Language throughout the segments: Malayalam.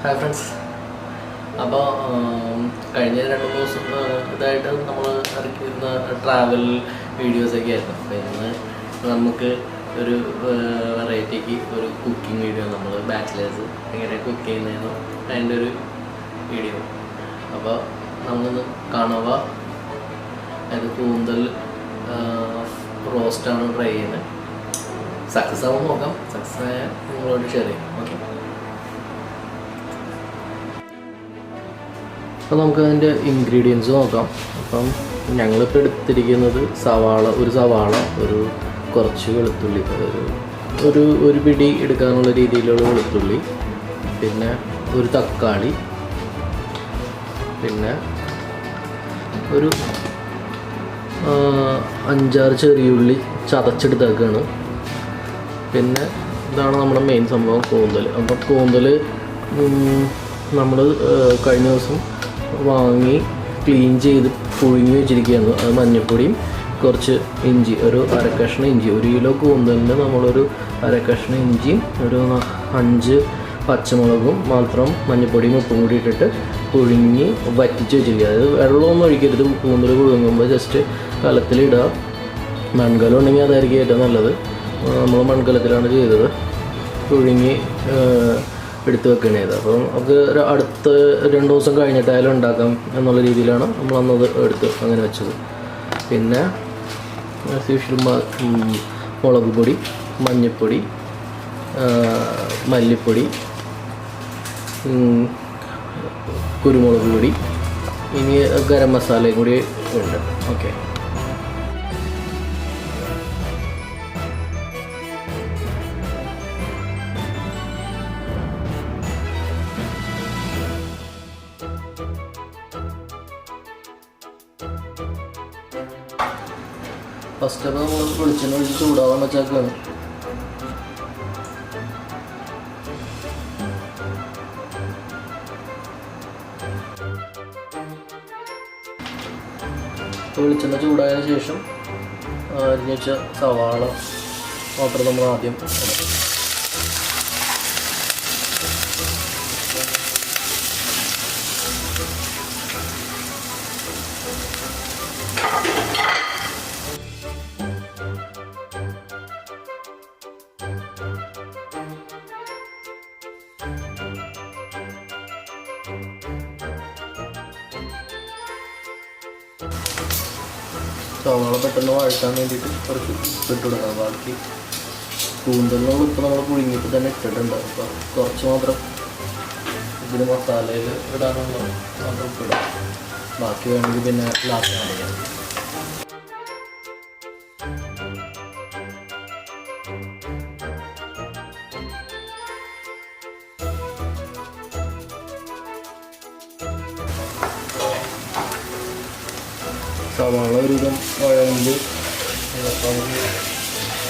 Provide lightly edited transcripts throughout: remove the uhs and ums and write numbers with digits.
Hi friends. അപ്പോൾ കഴിഞ്ഞ 2-3 ദിവസം ഇതായിട്ട് നമ്മൾ ഇറക്കിയിരുന്ന ട്രാവൽ വീഡിയോസൊക്കെ ആയിരുന്നു. അപ്പോൾ ഇന്ന് നമുക്ക് ഒരു വെറൈറ്റിക്ക് ഒരു കുക്കിംഗ് വീഡിയോ, നമ്മൾ ബാച്ചിലേഴ്സ് എങ്ങനെ കുക്ക് ചെയ്യുന്നതെന്ന് അതിൻ്റെ ഒരു വീഡിയോ. അപ്പോൾ നമ്മളിന്ന് കണവ, അത് കൂന്തൽ റോസ്റ്റാണ് ട്രൈ ചെയ്യുന്നത്. സക്സസ് ആവും നോക്കാം. സക്സസ് ആയാൽ നിങ്ങളോട് ഷെയർ ചെയ്യും. ഓക്കെ, അപ്പോൾ നമുക്ക് അതിൻ്റെ ഇൻഗ്രീഡിയൻസ് നോക്കാം. അപ്പം ഞങ്ങളിപ്പോൾ എടുത്തിരിക്കുന്നത് ഒരു സവാള, കുറച്ച് വെളുത്തുള്ളി, ഒരു പിടി എടുക്കാനുള്ള രീതിയിലുള്ള വെളുത്തുള്ളി, പിന്നെ ഒരു തക്കാളി, പിന്നെ ഒരു 5-6 ചെറിയുള്ളി ചതച്ചെടുത്തേക്കാണ്. പിന്നെ ഇതാണ് നമ്മുടെ മെയിൻ സംഭവം, കൂന്തൽ. അപ്പോൾ കൂന്തൽ നമ്മൾ കഴിഞ്ഞ ദിവസം വാങ്ങി ക്ലീൻ ചെയ്ത് പുഴുങ്ങി വെച്ചിരിക്കുകയാണ്. അത് മഞ്ഞൾപ്പൊടിയും കുറച്ച് ഇഞ്ചി, ഒരു 1/2 കഷ്ണം ഇഞ്ചി, 1 കിലോ കൂന്തലിന് നമ്മളൊരു 1/2 കഷ്ണം ഇഞ്ചിയും ഒരു 5 പച്ചമുളകും മാത്രം മഞ്ഞൾപ്പൊടിയും ഉപ്പും കൂടി ഇട്ടിട്ട് പുഴുങ്ങി വറ്റിച്ച് വെച്ചിരിക്കുക. അതായത് വെള്ളമൊന്നും ഒഴിക്കരുത്. കൂന്തൽ പുഴുങ്ങുമ്പോൾ ജസ്റ്റ് കലത്തിലിടുക. മൺകലം ഉണ്ടെങ്കിൽ അതായിരിക്കും ഏറ്റവും നല്ലത്. നമ്മൾ മൺകലത്തിലാണ് ചെയ്തത്. പുഴുങ്ങി എടുത്ത് വെക്കുകയാണ് ചെയ്തത്. അപ്പം നമുക്ക് അടുത്ത 2 ദിവസം കഴിഞ്ഞിട്ടായാലും ഉണ്ടാക്കാം എന്നുള്ള രീതിയിലാണ് നമ്മൾ അന്നത് എടുത്ത് അങ്ങനെ വെച്ചത്. പിന്നെ മുളക് പൊടി, മഞ്ഞൾപ്പൊടി, മല്ലിപ്പൊടി, കുരുമുളക് പൊടി, ഇനി ഗരം മസാലയും കൂടി ഉണ്ട്. ഓക്കെ, ഫസ്റ്റ് അപ്പോൾ നമ്മൾ വെളിച്ചെണ്ണ ഒഴിച്ച് ചൂടാവാൻ വെച്ചേക്കാണ്. വെളിച്ചെണ്ണ ചൂടായതിനു ശേഷം അരിഞ്ഞ് വെച്ച സവാള മാത്രം നമ്മൾ ആദ്യം സവാള പെട്ടെന്ന് വഴറ്റാൻ വേണ്ടിയിട്ട് കുറച്ച് ഇട്ട് കൊടുക്കണം. ബാക്കി കൂന്തലിനോട് ഇപ്പോൾ നമ്മൾ പുഴുങ്ങിയിട്ട് തന്നെ ഇട്ടിട്ടുണ്ട്. അപ്പോൾ കുറച്ച് മാത്രം ഇതിന് മസാലയിൽ ഇടാനുള്ള മാത്രം ഇട്ടിടാം. ബാക്കി വേണമെങ്കിൽ പിന്നെ ലാസ്റ്റ് കാണിക്കാം. സവാള ഒരുവിധം വഴണ്ട്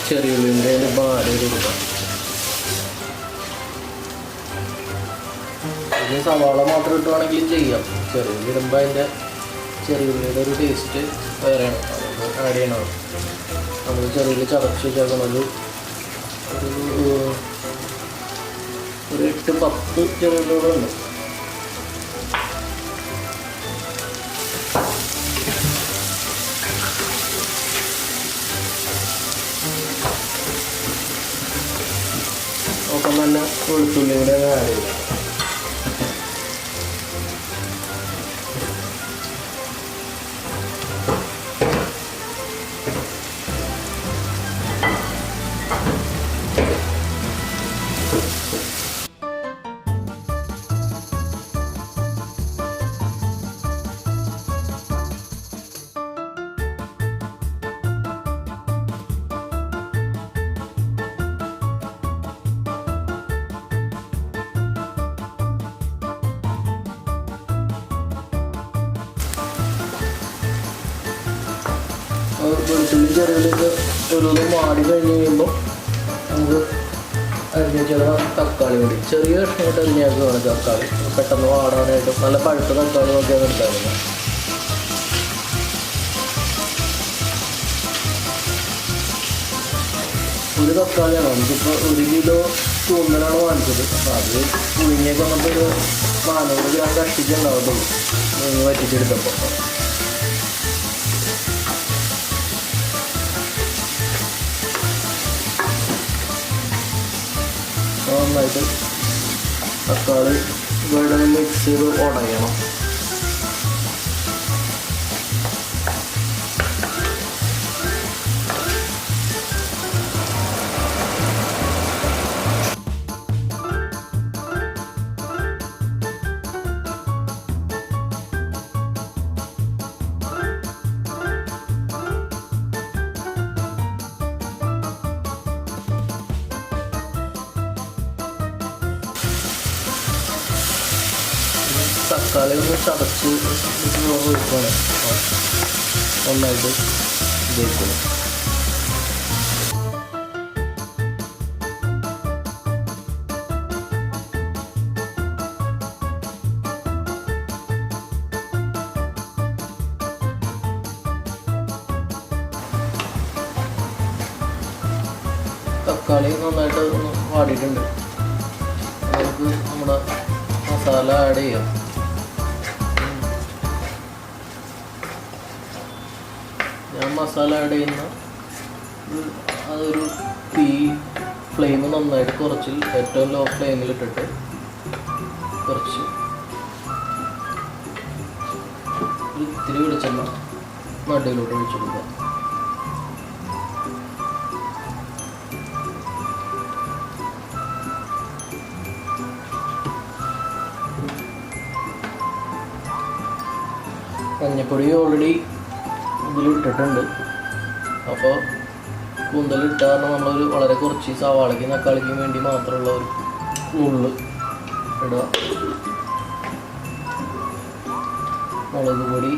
ചെറിയുള്ളിൻ്റെ ഭാരം കൊടുക്കാം. ഇത് സവാള മാത്രം ഇട്ടുവാണെങ്കിലും ചെയ്യാം. ചെറിയുള്ളി ഇടുമ്പോൾ അതിൻ്റെ ചെറിയുള്ളിയുടെ ഒരു ടേസ്റ്റ് വേറെയാണ്, അത് ആഡ് ചെയ്യണം. നമ്മൾ ചെറിയുള്ളി ചതച്ച് വെച്ചേക്കുന്നത് ഒരു 8-10 ചെറിയുള്ളികളുണ്ട്. ഒപ്പം തന്നെ വെളുത്തുള്ളി കൂടെ ആഡ് ചെയ്യാം. വെളുത്തുള്ളി ചെറിയുള്ളിയൊക്കെ ഒരു മാടി കഴിഞ്ഞ് കഴിയുമ്പോൾ നമുക്ക് അരിഞ്ഞ് വെച്ചാൽ തക്കാളി കൂടി ചെറിയ കഷ്ണമായിട്ട് അരിഞ്ഞാൽ വേണം. തക്കാളി പെട്ടെന്ന് വാടാനായിട്ട് നല്ല പഴുത്ത തക്കാളി നോക്കിയാണ് എടുത്തായിരുന്നു. ഒരു തക്കാളിയാണ് നമുക്കിപ്പോൾ 1 കിലോ കൂന്തലാണ് വാങ്ങിച്ചത്. അപ്പോൾ അത് പുഴുങ്ങിയൊക്കെ നമുക്കൊരു 400 ഗ്രാം കഷ്ടിച്ചുണ്ടാവത്തുള്ളൂ പുഴുങ്ങി വറ്റിച്ചെടുത്തപ്പോൾ. നന്നായിട്ട് തക്കാളി ഇവിടെ മിക്സ് ചെയ്ത് ഉടയണം. തക്കാളി ഒന്ന് ചതച്ച് ഒഴിക്കണം. നന്നായിട്ട് ഇതേക്കണം. തക്കാളി നന്നായിട്ട് ഒന്ന് വാടിയിട്ടുണ്ട്. നമുക്ക് നമ്മുടെ മസാല ആഡ് ചെയ്യാം. ഞാൻ മസാല ആഡ് ചെയ്യുന്ന അതൊരു ഫ്ലെയിം നന്നായിട്ട് കുറച്ച് ഏറ്റവും ലോ ഫ്ലെയിമിലിട്ടിട്ട് കുറച്ച് ഇത്തിരി വെളിച്ചെണ്ണ നടുവിലോട്ട് ഒഴിച്ചു കൊടുക്കാം. മഞ്ഞപ്പൊടി ഓൾറെഡി ഇതിലിട്ടിട്ടുണ്ട്. അപ്പോൾ കൂന്തലിട്ട കാരണം നമ്മളൊരു വളരെ കുറച്ച് സവാളയ്ക്കും തക്കാളിക്കും വേണ്ടി മാത്രമുള്ള ഒരു നുള്ള് ഇടുക. മുളക് പൊടി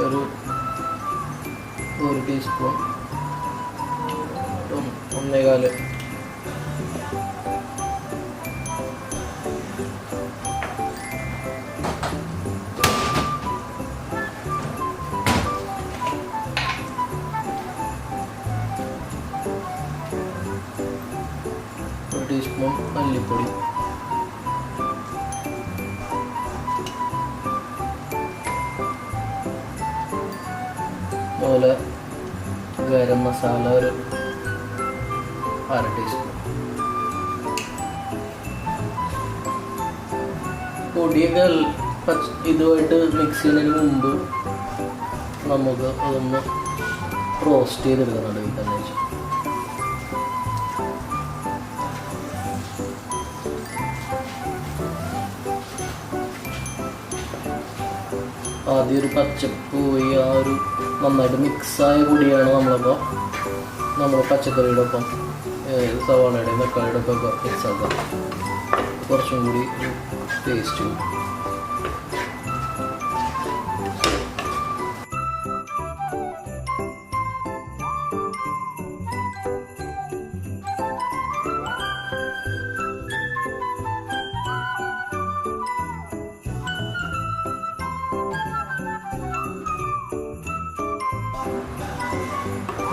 ഒരു 1 ടീസ്പൂൺ, 1.25 ടീസ്പൂൺ മല്ലിപ്പൊടി, അതുപോലെ ഗരം മസാല ഒരു 1/2 ടീസ്പൂൺ. പൊടിയൊക്കെ ഇതുമായിട്ട് മിക്സ് ചെയ്യുന്നതിന് മുമ്പ് നമുക്ക് അതൊന്ന് റോസ്റ്റ് ചെയ്തെടുക്കുന്നുണ്ട്. ഈ തന്നെ ആദ്യം ഒരു പച്ചപ്പ് പോയി ആ ഒരു നന്നായിട്ട് മിക്സായ പൊടിയാണ് നമ്മൾ പച്ചക്കറിയുടെ ഒപ്പം സവാളയുടെയും തക്കാളിയുടെ ഒക്കെ മിക്സ് ആക്കുക. കുറച്ചും കൂടി ടേസ്റ്റ് കിട്ടും.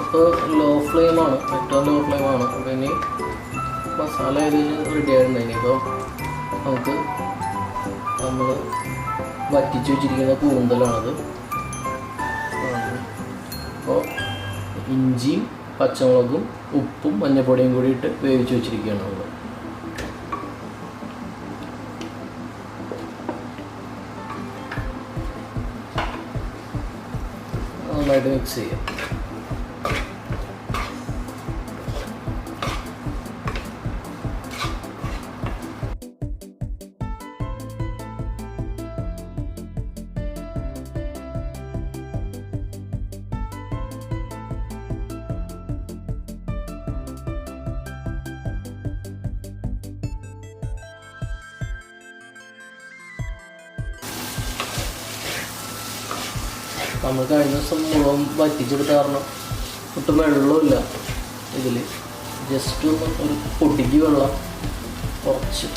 ഇപ്പോൾ ലോ ഫ്ലെയിമാണ്, ഏറ്റവും ലോ ഫ്ലെയിമാണ്. അപ്പോൾ ഇനി മസാല ഇതിന് റെഡി ആയിട്ടുണ്ട്. ഇനിയിപ്പോൾ നമുക്ക് നമ്മൾ വറ്റിച്ച് വെച്ചിരിക്കുന്ന കൂന്തലാണത്. അപ്പോൾ ഇഞ്ചിയും പച്ചമുളകും ഉപ്പും മഞ്ഞൾപ്പൊടിയും കൂടി ഇട്ട് വേവിച്ച് വെച്ചിരിക്കുകയാണ് നമ്മൾ. നന്നായിട്ട് മിക്സ് ചെയ്യാം. നമ്മൾ കഴിഞ്ഞ ദിവസം മുഴുവൻ വറ്റിച്ചെടുത്ത കാരണം ഒട്ടും വെള്ളമില്ല ഇതിൽ. ജസ്റ്റ് ഒന്ന് ഒരു പൊടിക്ക് വെള്ളം കുറച്ച്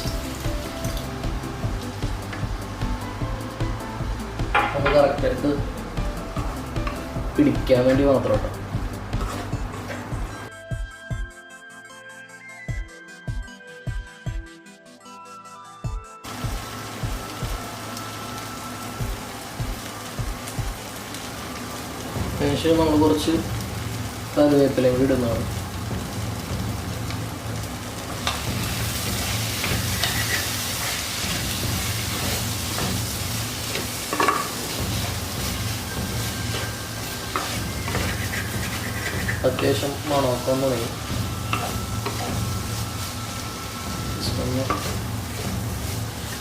ഒന്ന് കറക്റ്റായിട്ട് പിടിക്കാൻ വേണ്ടി മാത്രം കേട്ടോ. അതിനുശേഷം നമ്മൾ കുറച്ച് കറിവേപ്പിലയും കൂടി ഇടുന്നതാണ്. അത്യാവശ്യം മണമൊക്കെ തുടങ്ങി.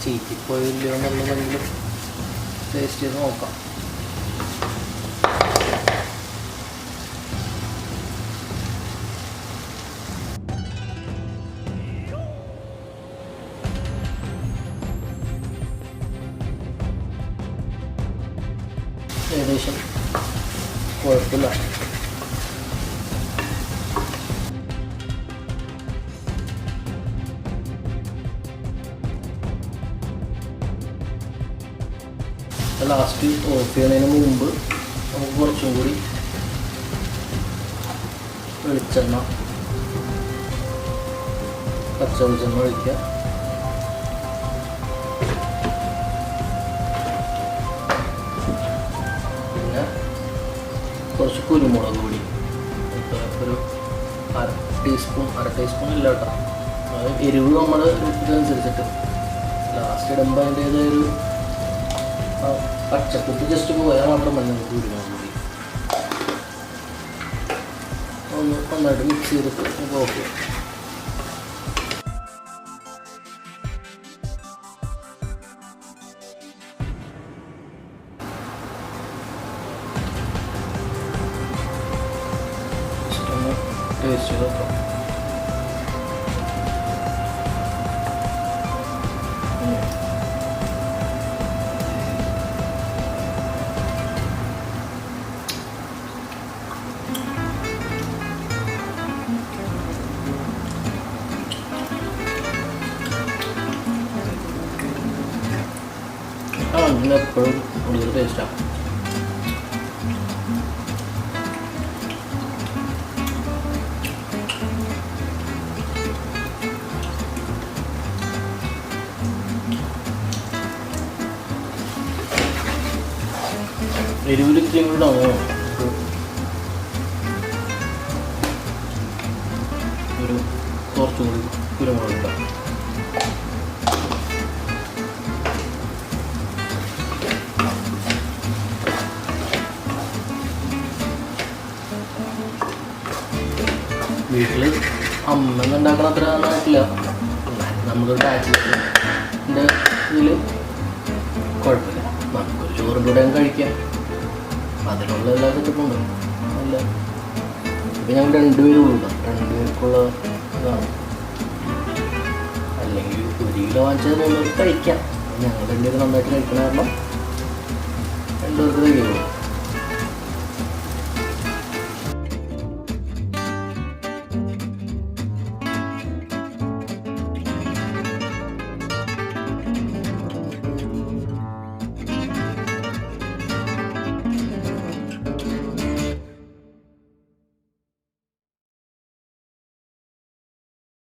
ചീറ്റിപ്പോയില്ലോ എന്നുണ്ടെങ്കിലും ടേസ്റ്റ് ചെയ്ത് നോക്കാം. ഏകദേശം കുഴപ്പമില്ല. ലാസ്റ്റ് ഓഫ് ചെയ്യുന്നതിന് മുമ്പ് നമുക്ക് കുറച്ചും കൂടി വെളിച്ചെണ്ണ, പച്ച വെളിച്ചെണ്ണ ഒഴിക്കുക. പിന്നെ കുറച്ച് കുരുമുളക് പൊടി, ഒരു അര ടീസ്പൂൺ ഇല്ല കേട്ടോ, അത് എരിവ് നമ്മൾ ഇതനുസരിച്ചിട്ട്. ലാസ്റ്റ് ഇടുമ്പോൾ അതിൻ്റേതൊരു പച്ചക്കുത്ത് ജസ്റ്റ് പോയാൽ മാത്രം മതി. നമുക്ക് കുരുമുളക് പൊടി ഒന്ന് നന്നായിട്ട് മിക്സ് ചെയ്തിട്ട് നമുക്ക് ഓഫ് ചെയ്യാം. ഒന്ന് ടേസ്റ്റ് ചെയ്ത് നോക്കാം. എപ്പോഴും കൂടുതൽ ടേസ്റ്റാണ്. എരിവിൽ ഇത്രയും കൂടെ ഒരു കുറച്ചുകൂടി കുരുമുളക് ഇടാം. വീട്ടിൽ അമ്മ ഉണ്ടാക്കണ അത്ര നന്നായിട്ടില്ല. നമ്മളൊരു ബാച്ചിലറിൻ്റെ ഇതിൽ കുഴപ്പമില്ല, നമുക്കൊരു ചോറിൻ്റെ കൂടെ കഴിക്കാം. അതിനുള്ള എല്ലാ സെറ്റപ്പുണ്ട്. നല്ല ഇപ്പം ഞങ്ങൾ 2 പേരും ഉള്ളൂ. 2 പേർക്കുള്ള ഇതാണ്. അല്ലെങ്കിൽ 1 കിലോ വാങ്ങിച്ചത് 3 പേർക്ക് കഴിക്കാം. ഞങ്ങൾ 2 പേര് നന്നായിട്ട് കഴിക്കണ കാരണം 2 പേർക്ക് കഴിയുള്ളൂ.